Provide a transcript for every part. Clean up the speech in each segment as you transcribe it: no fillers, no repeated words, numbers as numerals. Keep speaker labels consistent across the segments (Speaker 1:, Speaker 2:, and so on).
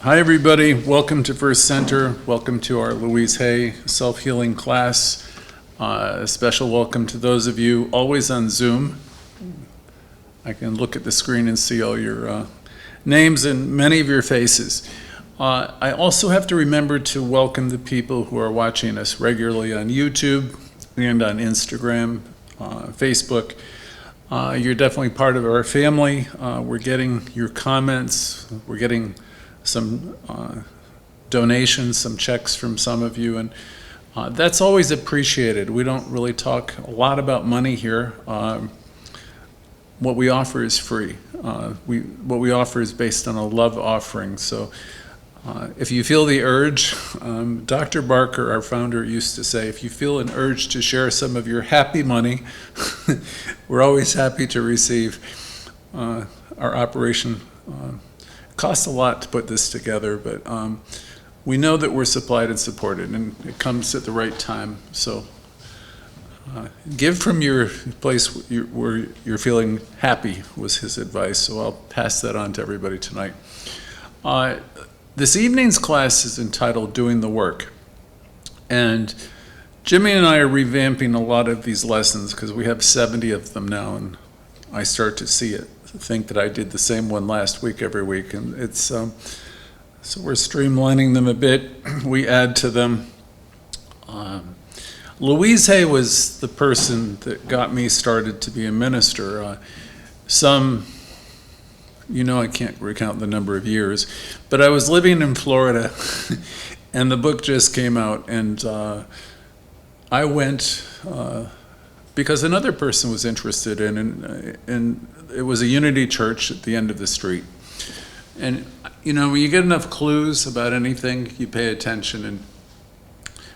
Speaker 1: Hi everybody, welcome to First Center. Welcome to our Louise Hay self-healing class. A special welcome to those of you always on Zoom. I can look at the screen and see all your names and many of your faces. I also have to remember to welcome the people who are watching us regularly on YouTube and on Instagram, Facebook. You're definitely part of our family. We're getting your comments. We're getting some donations, some checks from some of you, and that's always appreciated. We don't really talk a lot about money here. What we offer is free. What we offer is based on a love offering. So if you feel the urge, Dr. Barker, our founder, used to say, if you feel an urge to share some of your happy money, we're always happy to receive. Our operation costs a lot to put this together, but we know that we're supplied and supported, and it comes at the right time. So give from your place where you're feeling happy was his advice, so I'll pass that on to everybody tonight. This evening's class is entitled Doing the Work, and Jimmy and I are revamping a lot of these lessons because we have 70 of them now, and I start to think that I did the same one last week every week, and it's so we're streamlining them a bit. We add to them. Louise Hay was the person that got me started to be a minister. I can't recount the number of years, but I was living in Florida and the book just came out, and I went because another person was interested in it was a Unity church at the end of the street. And when you get enough clues about anything, you pay attention. And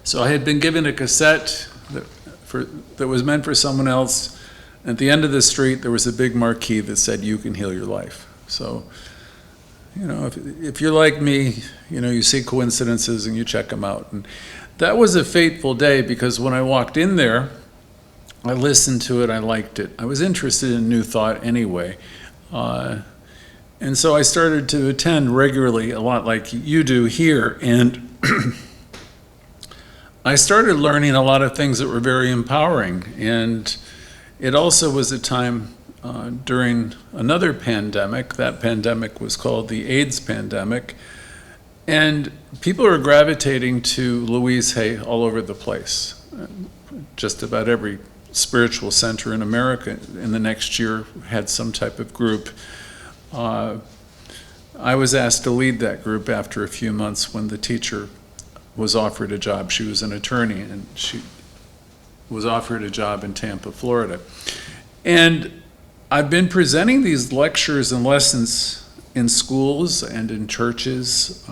Speaker 1: so I had been given a cassette that was meant for someone else. At the end of the street, there was a big marquee that said, "You can heal your life." So, if you're like me, you see coincidences and you check them out. And that was a fateful day because when I walked in there, I listened to it, I liked it. I was interested in New Thought anyway. And so I started to attend regularly, a lot like you do here. And I started learning a lot of things that were very empowering. And it also was a time during another pandemic. That pandemic was called the AIDS pandemic. And people are gravitating to Louise Hay all over the place. Just about every spiritual center in America in the next year had some type of group. I was asked to lead that group after a few months when the teacher was offered a job. She was an attorney, and she was offered a job in Tampa, Florida. And I've been presenting these lectures and lessons in schools and in churches.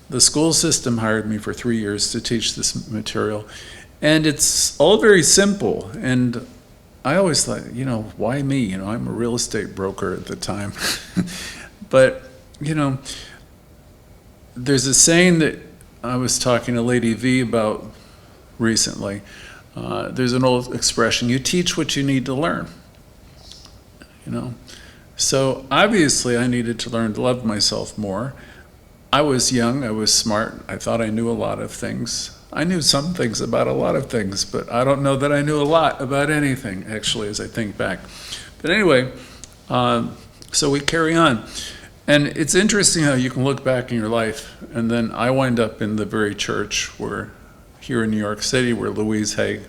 Speaker 1: The school system hired me for 3 years to teach this material. And it's all very simple. And I always thought, why me? I'm a real estate broker at the time. But, there's a saying that I was talking to Lady V about recently. There's an old expression, you teach what you need to learn. So obviously I needed to learn to love myself more. I was young, I was smart, I thought I knew a lot of things. I knew some things about a lot of things, but I don't know that I knew a lot about anything, actually, as I think back. But anyway, so we carry on. And it's interesting how you can look back in your life, and then I wind up in the very church here in New York City, where Louise Hay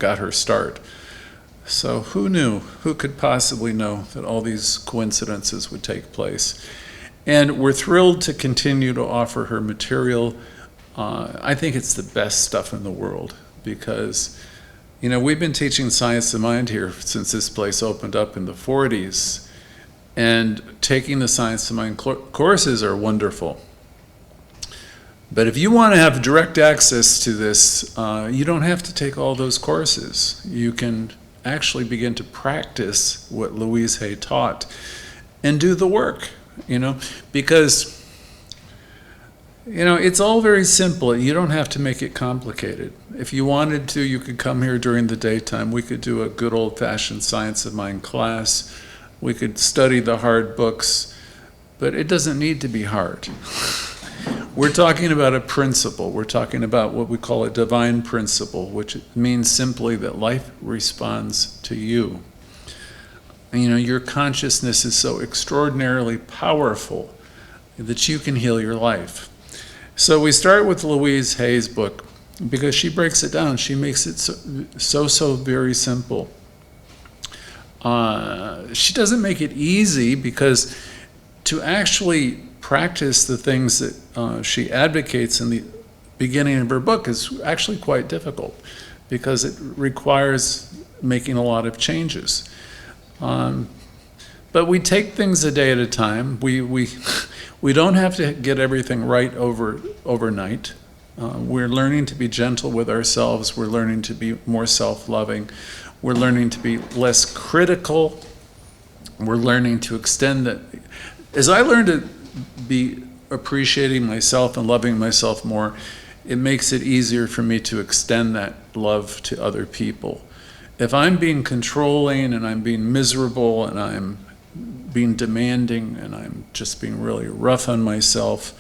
Speaker 1: got her start. So who knew? Who could possibly know that all these coincidences would take place? And we're thrilled to continue to offer her material. I think it's the best stuff in the world because, we've been teaching Science of Mind here since this place opened up in the 40s, and taking the Science of Mind courses are wonderful. But if you want to have direct access to this, you don't have to take all those courses. You can actually begin to practice what Louise Hay taught and do the work, because it's all very simple. You don't have to make it complicated. If you wanted to, you could come here during the daytime. We could do a good old-fashioned Science of Mind class. We could study the hard books. but it doesn't need to be hard. We're talking about a principle. We're talking about what we call a divine principle, which means simply that life responds to you. And, your consciousness is so extraordinarily powerful that you can heal your life. So we start with Louise Hay's book because she breaks it down. She makes it so very simple. She doesn't make it easy because to actually practice the things that she advocates in the beginning of her book is actually quite difficult because it requires making a lot of changes. But we take things a day at a time. We don't have to get everything right overnight. We're learning to be gentle with ourselves. We're learning to be more self-loving. We're learning to be less critical. We're learning to extend that. As I learn to be appreciating myself and loving myself more, it makes it easier for me to extend that love to other people. If I'm being controlling and I'm being miserable and I'm being demanding and I'm just being really rough on myself,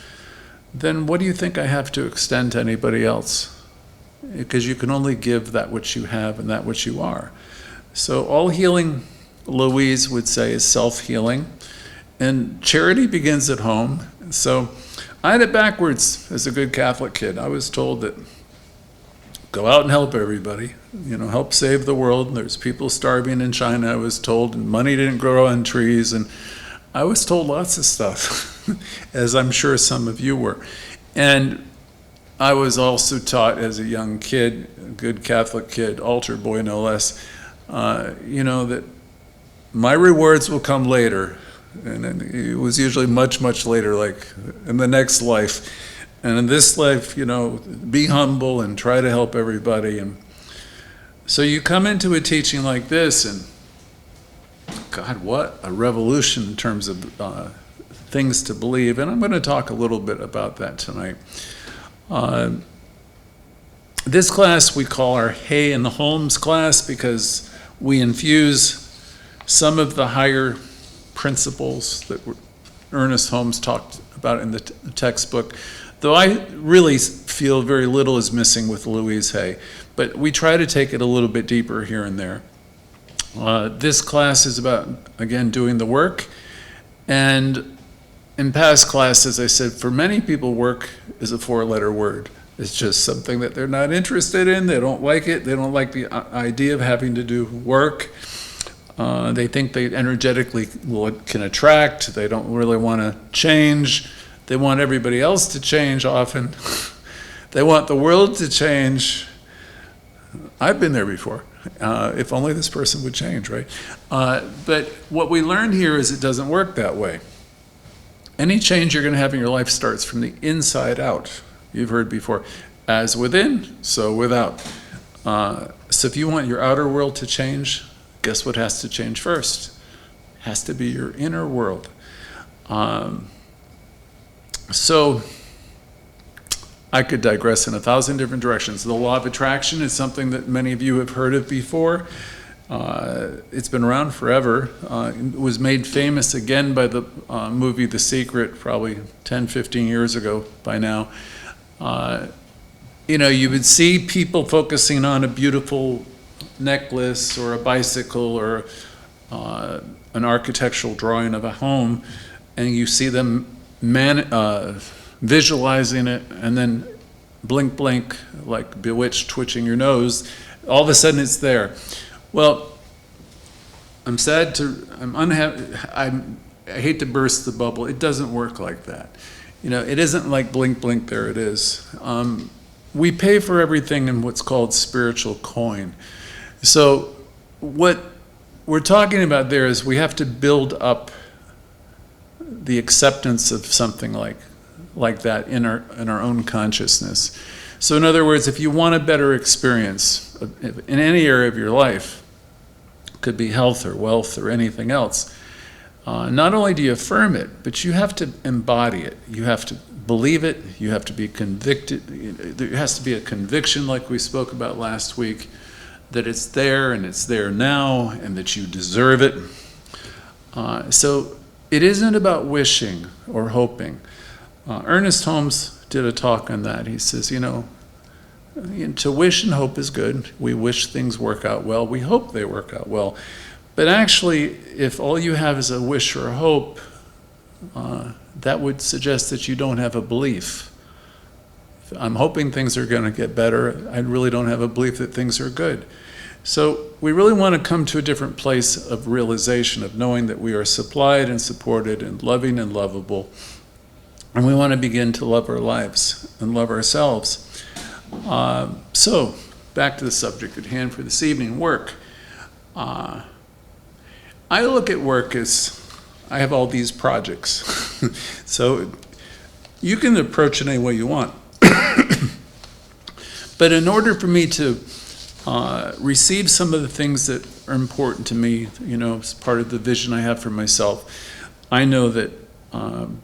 Speaker 1: then what do you think I have to extend to anybody else? Because you can only give that which you have and that which you are. So all healing, Louise would say, is self-healing. And charity begins at home. So I had it backwards as a good Catholic kid. I was told that go out and help everybody, help save the world. There's people starving in China, I was told, and money didn't grow on trees. And I was told lots of stuff, as I'm sure some of you were. And I was also taught as a young kid, a good Catholic kid, altar boy no less, that my rewards will come later. And it was usually much, much later, like in the next life. And in this life, be humble and try to help everybody. And so you come into a teaching like this, and God, what a revolution in terms of things to believe. And I'm going to talk a little bit about that tonight. This class we call our Hay and Holmes class because we infuse some of the higher principles that Ernest Holmes talked about in the textbook, though I really feel very little is missing with Louise Hay, but we try to take it a little bit deeper here and there. This class is about, again, doing the work, and in past classes I said for many people work is a four-letter word. It's just something that they're not interested in, they don't like it, they don't like the idea of having to do work. They think they energetically can attract. They don't really want to change. They want everybody else to change often. They want the world to change. I've been there before. If only this person would change, right? But what we learned here is it doesn't work that way. Any change you're going to have in your life starts from the inside out. You've heard before, as within, so without. So if you want your outer world to change, guess what has to change first? It has to be your inner world. So I could digress in 1,000 different directions. The law of attraction is something that many of you have heard of before. It's been around forever. It was made famous again by the movie The Secret, probably 10, 15 years ago by now. You would see people focusing on a beautiful necklace or a bicycle or an architectural drawing of a home, and you see them visualizing it, and then blink, blink, like bewitched, twitching your nose. All of a sudden it's there. Well, I'm unhappy, I hate to burst the bubble. It doesn't work like that. It isn't like blink, blink, there it is. We pay for everything in what's called spiritual coin. So what we're talking about there is we have to build up the acceptance of something like that in our own consciousness. So in other words, if you want a better experience in any area of your life, it could be health or wealth or anything else, not only do you affirm it, but you have to embody it. You have to believe it. You have to be convicted. There has to be a conviction, like we spoke about last week, that it's there and it's there now and that you deserve it. So it isn't about wishing or hoping. Ernest Holmes did a talk on that. He says, to wish and hope is good. We wish things work out well. We hope they work out well. But actually, if all you have is a wish or a hope, that would suggest that you don't have a belief. I'm hoping things are going to get better. I really don't have a belief that things are good. So we really want to come to a different place of realization, of knowing that we are supplied and supported and loving and lovable. And we want to begin to love our lives and love ourselves. So back to the subject at hand for this evening, work. I look at work as, I have all these projects. So you can approach it any way you want. But in order for me to receive some of the things that are important to me, as part of the vision I have for myself, I know that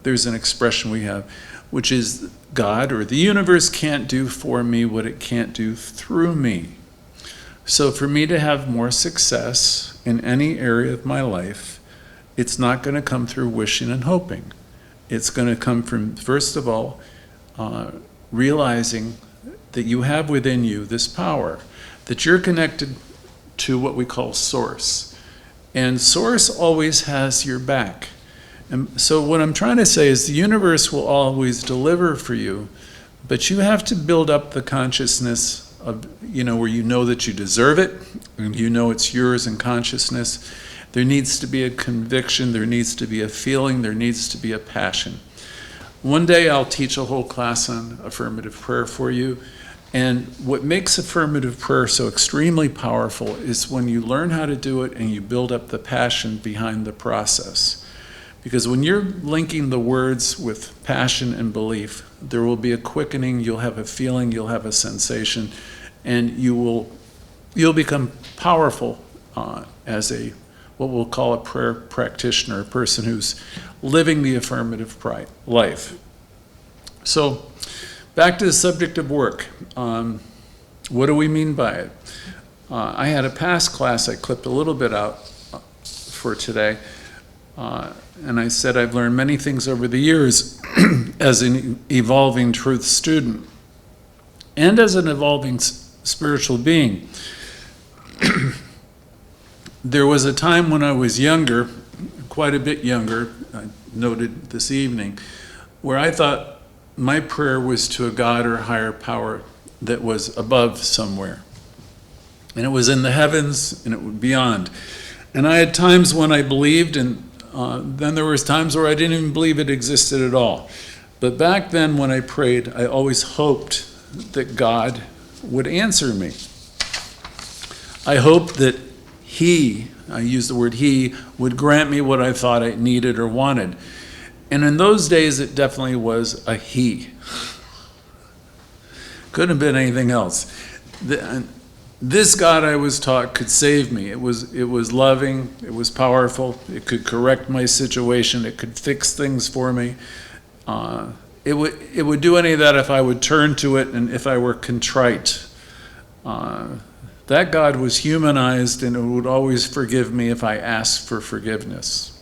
Speaker 1: there's an expression we have, which is God or the universe can't do for me what it can't do through me. So for me to have more success in any area of my life, it's not going to come through wishing and hoping. It's going to come from, first of all, realizing that you have within you this power, that you're connected to what we call Source. And Source always has your back. And so what I'm trying to say is the universe will always deliver for you, but you have to build up the consciousness of, where you know that you deserve it, and it's yours in consciousness. There needs to be a conviction, there needs to be a feeling, there needs to be a passion. One day I'll teach a whole class on affirmative prayer for you. And what makes affirmative prayer so extremely powerful is when you learn how to do it and you build up the passion behind the process. Because when you're linking the words with passion and belief, there will be a quickening, you'll have a feeling, you'll have a sensation, and you'll become powerful as what we'll call a prayer practitioner, a person who's living the affirmative life. So, back to the subject of work. What do we mean by it? I had a past class I clipped a little bit out for today, and I said I've learned many things over the years as an evolving truth student and as an evolving spiritual being. There was a time when I was younger, quite a bit younger, I noted this evening, where I thought my prayer was to a God or higher power that was above somewhere. And it was in the heavens and it was beyond. And I had times when I believed, and then there was times where I didn't even believe it existed at all. But back then when I prayed, I always hoped that God would answer me. I hoped that I use the word He, would grant me what I thought I needed or wanted. And in those days, it definitely was a He. Couldn't have been anything else. This God I was taught could save me. It was loving, it was powerful, it could correct my situation, it could fix things for me. It would do any of that if I would turn to it and if I were contrite. That God was humanized and it would always forgive me if I asked for forgiveness.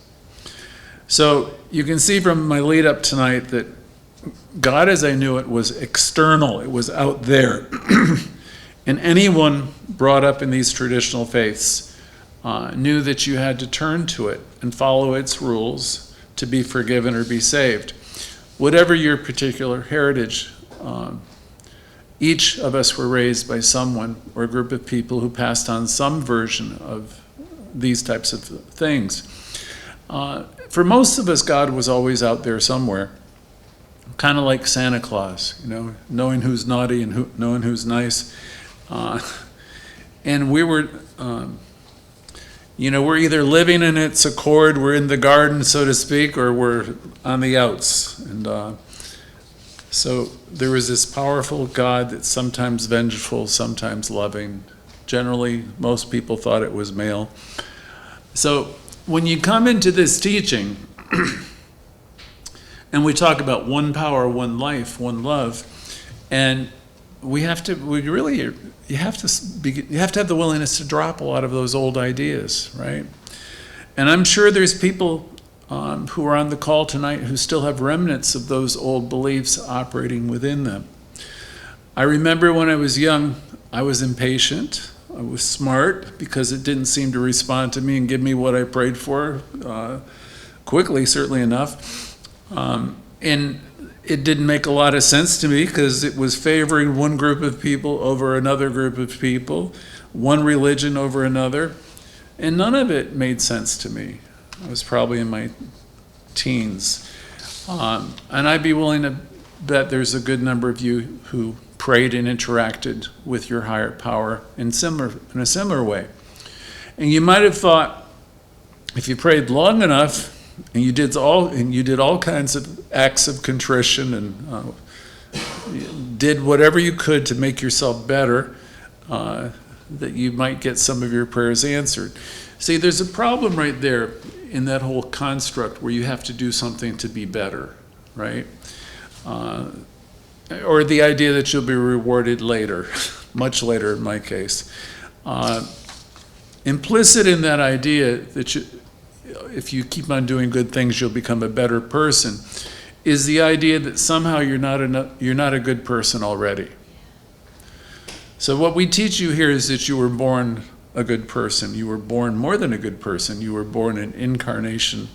Speaker 1: So you can see from my lead up tonight that God as I knew it was external, it was out there. And anyone brought up in these traditional faiths knew that you had to turn to it and follow its rules to be forgiven or be saved. Whatever your particular heritage, each of us were raised by someone or a group of people who passed on some version of these types of things. For most of us, God was always out there somewhere, kind of like Santa Claus, knowing who's naughty and knowing who's nice. And we were, we're either living in its accord, we're in the garden, so to speak, or we're on the outs. And so there was this powerful God that's sometimes vengeful, sometimes loving. Generally, most people thought it was male. So when you come into this teaching, and we talk about one power, one life, one love, and you have to have the willingness to drop a lot of those old ideas, right? And I'm sure there's people who are on the call tonight who still have remnants of those old beliefs operating within them. I remember when I was young, I was impatient. I was smart because it didn't seem to respond to me and give me what I prayed for quickly, certainly enough. And it didn't make a lot of sense to me because it was favoring one group of people over another group of people, one religion over another, and none of it made sense to me. I was probably in my teens. And I'd be willing to bet there's a good number of you who prayed and interacted with your higher power in a similar way. And you might have thought, if you prayed long enough and you did all kinds of acts of contrition and did whatever you could to make yourself better, that you might get some of your prayers answered. See, there's a problem right there in that whole construct where you have to do something to be better, right? Or the idea that you'll be rewarded later, much later in my case. Implicit in that idea that if you keep on doing good things, you'll become a better person, is the idea that somehow you're not a good person already. So what we teach you here is that you were born a good person. You were born more than a good person. You were born an incarnation,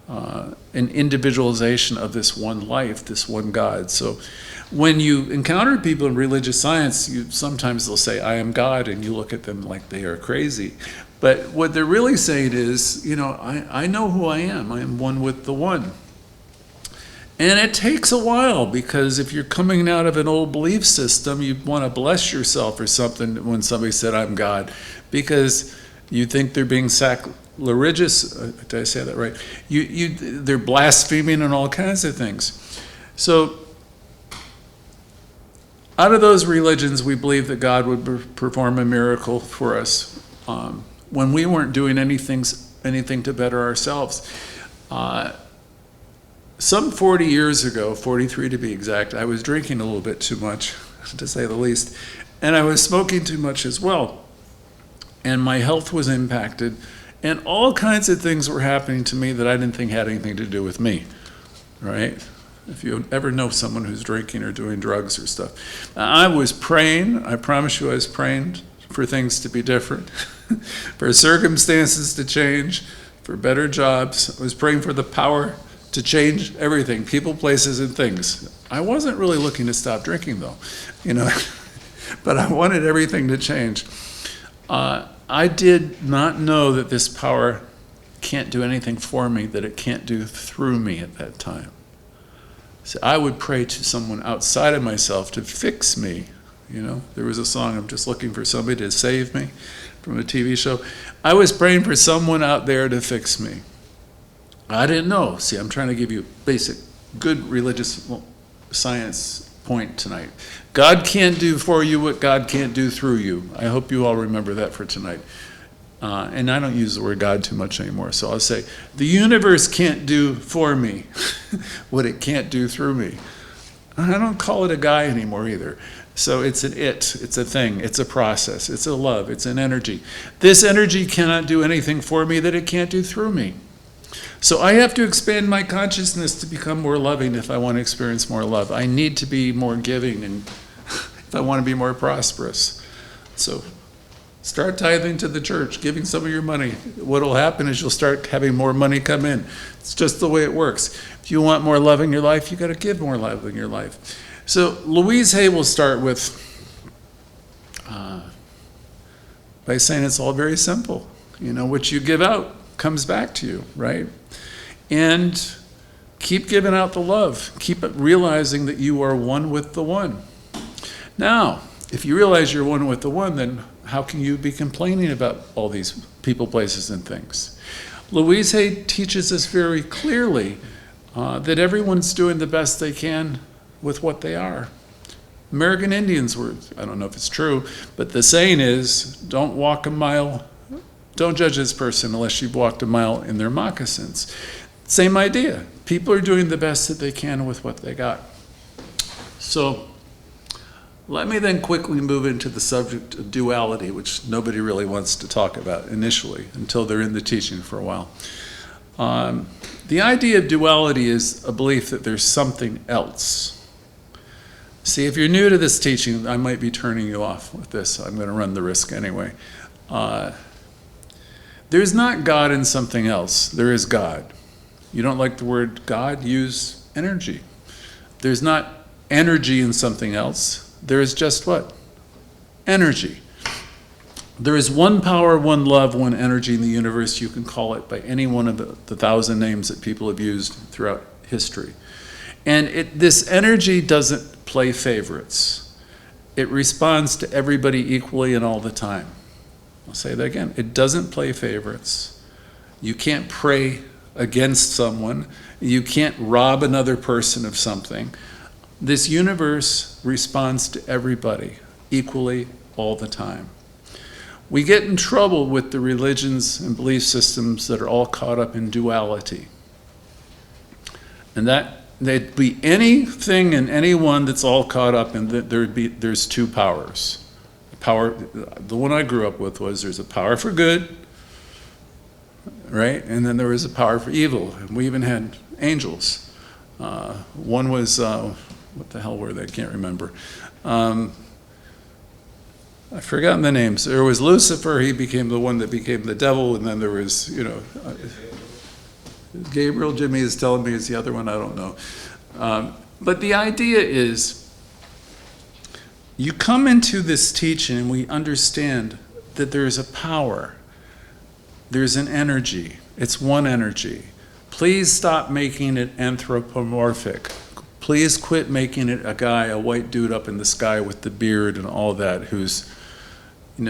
Speaker 1: an individualization of this one life, this one God. So when you encounter people in religious science, sometimes they'll say, I am God, and you look at them like they are crazy. But what they're really saying is, I know who I am. I am one with the one. And it takes a while, because if you're coming out of an old belief system, you want to bless yourself or something when somebody said, I'm God, because you think they're being sacrilegious. Did I say that right? They're blaspheming and all kinds of things. So out of those religions, we believe that God would perform a miracle for us when we weren't doing anything to better ourselves. Some 40 years ago, 43 to be exact, I was drinking a little bit too much, to say the least, and I was smoking too much as well. And my health was impacted, and all kinds of things were happening to me that I didn't think had anything to do with me, right? If you ever know someone who's drinking or doing drugs or stuff. I was praying, I promise you I was praying for things to be different, for circumstances to change, for better jobs. I was praying for the power to change everything, people, places, and things. I wasn't really looking to stop drinking though, but I wanted everything to change. I did not know that this power can't do anything for me that it can't do through me at that time. So I would pray to someone outside of myself to fix me. There was a song, I'm just looking for somebody to save me, from a TV show. I was praying for someone out there to fix me. I didn't know. See, I'm trying to give you basic, good religious science point tonight. God can't do for you what God can't do through you. I hope you all remember that for tonight. And I don't use the word God too much anymore, so I'll say, the universe can't do for me what it can't do through me. I don't call it a guy anymore either. So it's it's a thing, it's a process, it's a love, it's an energy. This energy cannot do anything for me that it can't do through me. So I have to expand my consciousness to become more loving if I want to experience more love. I need to be more giving and if I want to be more prosperous. So start tithing to the church, giving some of your money. What will happen is you'll start having more money come in. It's just the way it works. If you want more love in your life, you got to give more love in your life. So Louise Hay will start with by saying it's all very simple. What you give out comes back to you, right? And keep giving out the love. Keep realizing that you are one with the one. Now, if you realize you're one with the one, then how can you be complaining about all these people, places, and things? Louise Hay teaches us very clearly that everyone's doing the best they can with what they are. American Indians were, I don't know if it's true, but the saying is, don't judge this person unless you've walked a mile in their moccasins. Same idea. People are doing the best that they can with what they got. So let me then quickly move into the subject of duality, which nobody really wants to talk about initially until they're in the teaching for a while. The idea of duality is a belief that there's something else. See, if you're new to this teaching, I might be turning you off with this. I'm going to run the risk anyway. There's not God in something else. There is God. You don't like the word God? Use energy. There's not energy in something else. There is just what? Energy. There is one power, one love, one energy in the universe. You can call it by any one of the 1,000 names that people have used throughout history. And this energy doesn't play favorites. It responds to everybody equally and all the time. I'll say that again. It doesn't play favorites. You can't pray against someone. You can't rob another person of something. This universe responds to everybody equally all the time. We get in trouble with the religions and belief systems that are all caught up in duality. And that there'd be anything and anyone that's all caught up in that there's two powers. The one I grew up with was there's a power for good, right? And then there was a power for evil. And we even had angels. One was, what the hell were they? I can't remember. I've forgotten the names. There was Lucifer, he became the one that became the devil, and then there was, Gabriel, Jimmy is telling me is the other one, I don't know. But the idea is, you come into this teaching and we understand that there's a power, there's an energy, it's one energy. Please stop making it anthropomorphic. Please quit making it a guy, a white dude up in the sky with the beard and all that, who's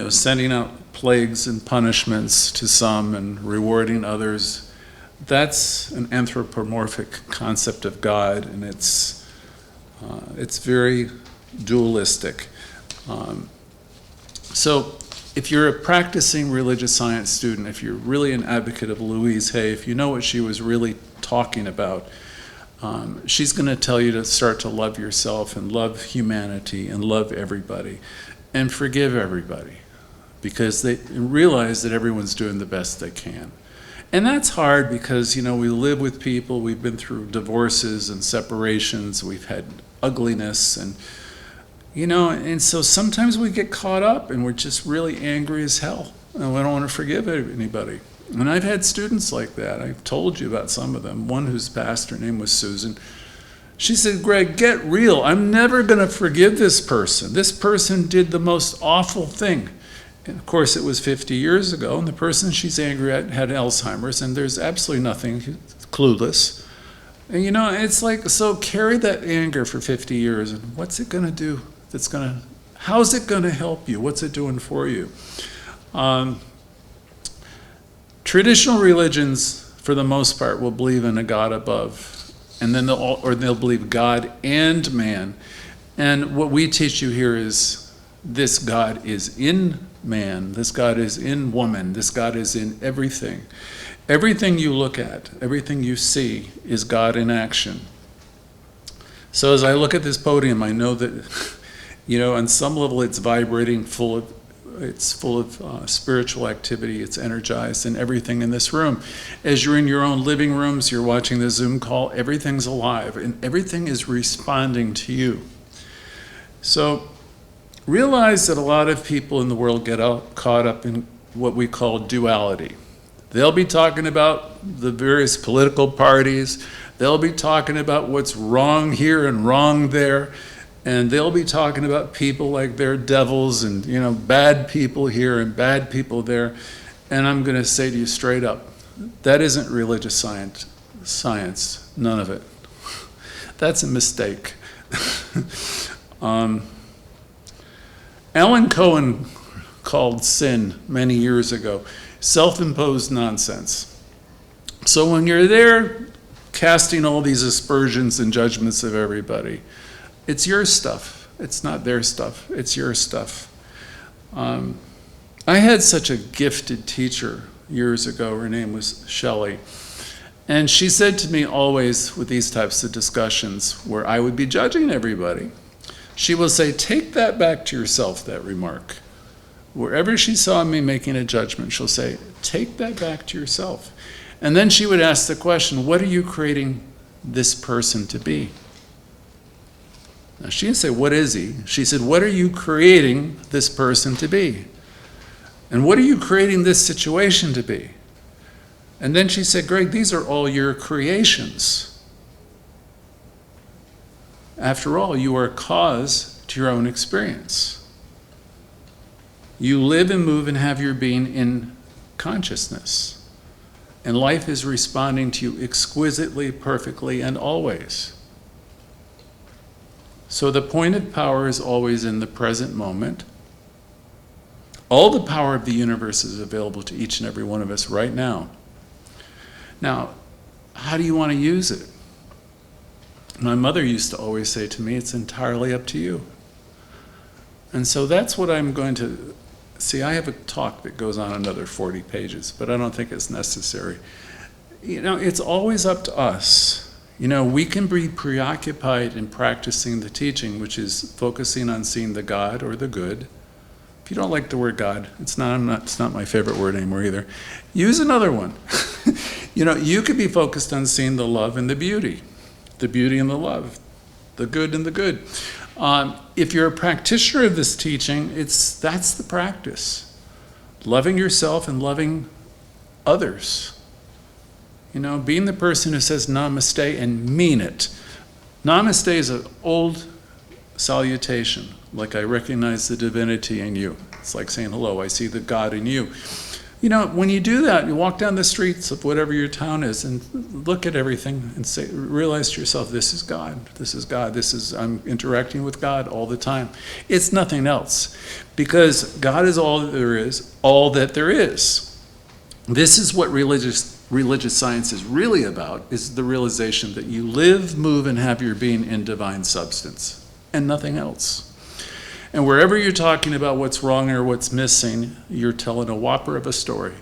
Speaker 1: sending out plagues and punishments to some and rewarding others. That's an anthropomorphic concept of God, and it's very dualistic. So if you're a practicing religious science student, if you're really an advocate of Louise Hay, if you know what she was really talking about, she's going to tell you to start to love yourself and love humanity and love everybody and forgive everybody, because they realize that everyone's doing the best they can. And that's hard because, we live with people, we've been through divorces and separations, we've had ugliness, and so sometimes we get caught up and we're just really angry as hell and we don't want to forgive anybody. And I've had students like that. I've told you about some of them. One whose pastor name was Susan. She said, Greg, get real. I'm never going to forgive this person. This person did the most awful thing. And of course, it was 50 years ago, and the person she's angry at had Alzheimer's, and there's absolutely nothing, clueless. And it's like, so carry that anger for 50 years, and what's it going to do? How's it going to help you? What's it doing for you? Traditional religions, for the most part, will believe in a God above. And then they'll believe God and man. And what we teach you here is this God is in man, this God is in woman, this God is in everything. Everything you look at, everything you see is God in action. So as I look at this podium, I know that, on some level it's vibrating, it's full of spiritual activity, it's energized, and everything in this room. As you're in your own living rooms, you're watching the Zoom call, everything's alive, and everything is responding to you. So realize that a lot of people in the world get caught up in what we call duality. They'll be talking about the various political parties, they'll be talking about what's wrong here and wrong there, and they'll be talking about people like they're devils and, bad people here and bad people there. And I'm going to say to you straight up, that isn't religious science, none of it. That's a mistake. Alan Cohen called sin many years ago self-imposed nonsense. So when you're there casting all these aspersions and judgments of everybody, it's your stuff. It's not their stuff. It's your stuff. I had such a gifted teacher years ago. Her name was Shelley. And she said to me always with these types of discussions where I would be judging everybody, she will say, take that back to yourself, that remark. Wherever she saw me making a judgment, she'll say, take that back to yourself. And then she would ask the question, what are you creating this person to be? Now, she didn't say, what is he? She said, what are you creating this person to be? And what are you creating this situation to be? And then she said, Greg, these are all your creations. After all, you are a cause to your own experience. You live and move and have your being in consciousness. And life is responding to you exquisitely, perfectly, and always. So the point of power is always in the present moment. All the power of the universe is available to each and every one of us right now. Now, how do you want to use it? My mother used to always say to me, it's entirely up to you. And so that's what I'm going to see. I have a talk that goes on another 40 pages, but I don't think it's necessary. You know, it's always up to us. You know, we can be preoccupied in practicing the teaching, which is focusing on seeing the God or the good. If you don't like the word God, it's not my favorite word anymore either. Use another one. You know, you could be focused on seeing the love and the beauty and the love, the good and the good. If you're a practitioner of this teaching, that's the practice. Loving yourself and loving others. You know, being the person who says namaste and mean it. Namaste is an old salutation, like I recognize the divinity in you. It's like saying, hello, I see the God in you. You know, when you do that, you walk down the streets of whatever your town is and look at everything and say, realize to yourself, this is God, this is God, I'm interacting with God all the time. It's nothing else, because God is all that there is, all that there is. This is what religious science is really about, is the realization that you live, move, and have your being in divine substance, and nothing else. And wherever you're talking about what's wrong or what's missing, you're telling a whopper of a story.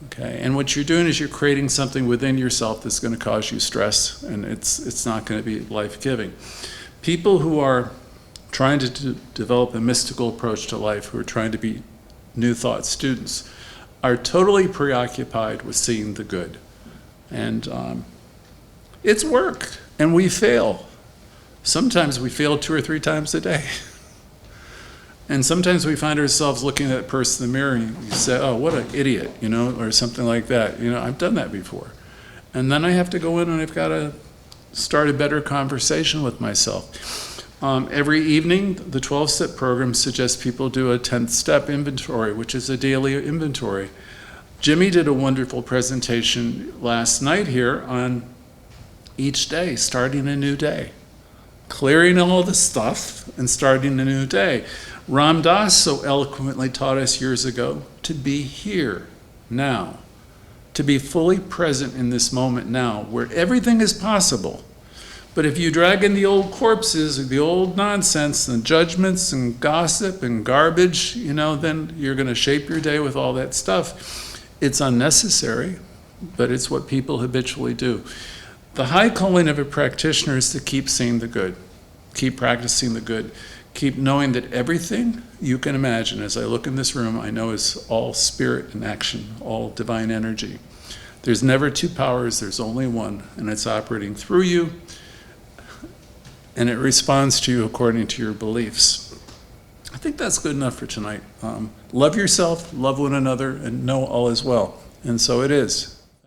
Speaker 1: Okay, and what you're doing is you're creating something within yourself that's going to cause you stress, and it's not going to be life-giving. People who are trying to develop a mystical approach to life, who are trying to be New Thought students, are totally preoccupied with seeing the good. And it's work, and we fail. Sometimes we fail 2 or 3 times a day. And sometimes we find ourselves looking at that person in the mirror and you say, oh, what an idiot, you know, or something like that. You know, I've done that before. And then I have to go in and I've got to start a better conversation with myself. Every evening, the 12-step program suggests people do a 10th step inventory, which is a daily inventory. Jimmy did a wonderful presentation last night here on each day, starting a new day. Clearing all the stuff and starting a new day. Ram Dass so eloquently taught us years ago to be here, now. To be fully present in this moment now, where everything is possible. But if you drag in the old corpses, the old nonsense, and judgments, and gossip, and garbage, you know, then you're going to shape your day with all that stuff. It's unnecessary, but it's what people habitually do. The high calling of a practitioner is to keep seeing the good, keep practicing the good, keep knowing that everything you can imagine, as I look in this room, I know is all spirit in action, all divine energy. There's never 2 powers, there's only one, and it's operating through you, and it responds to you according to your beliefs. I think that's good enough for tonight. Love yourself, love one another, and know all is well. And so it is.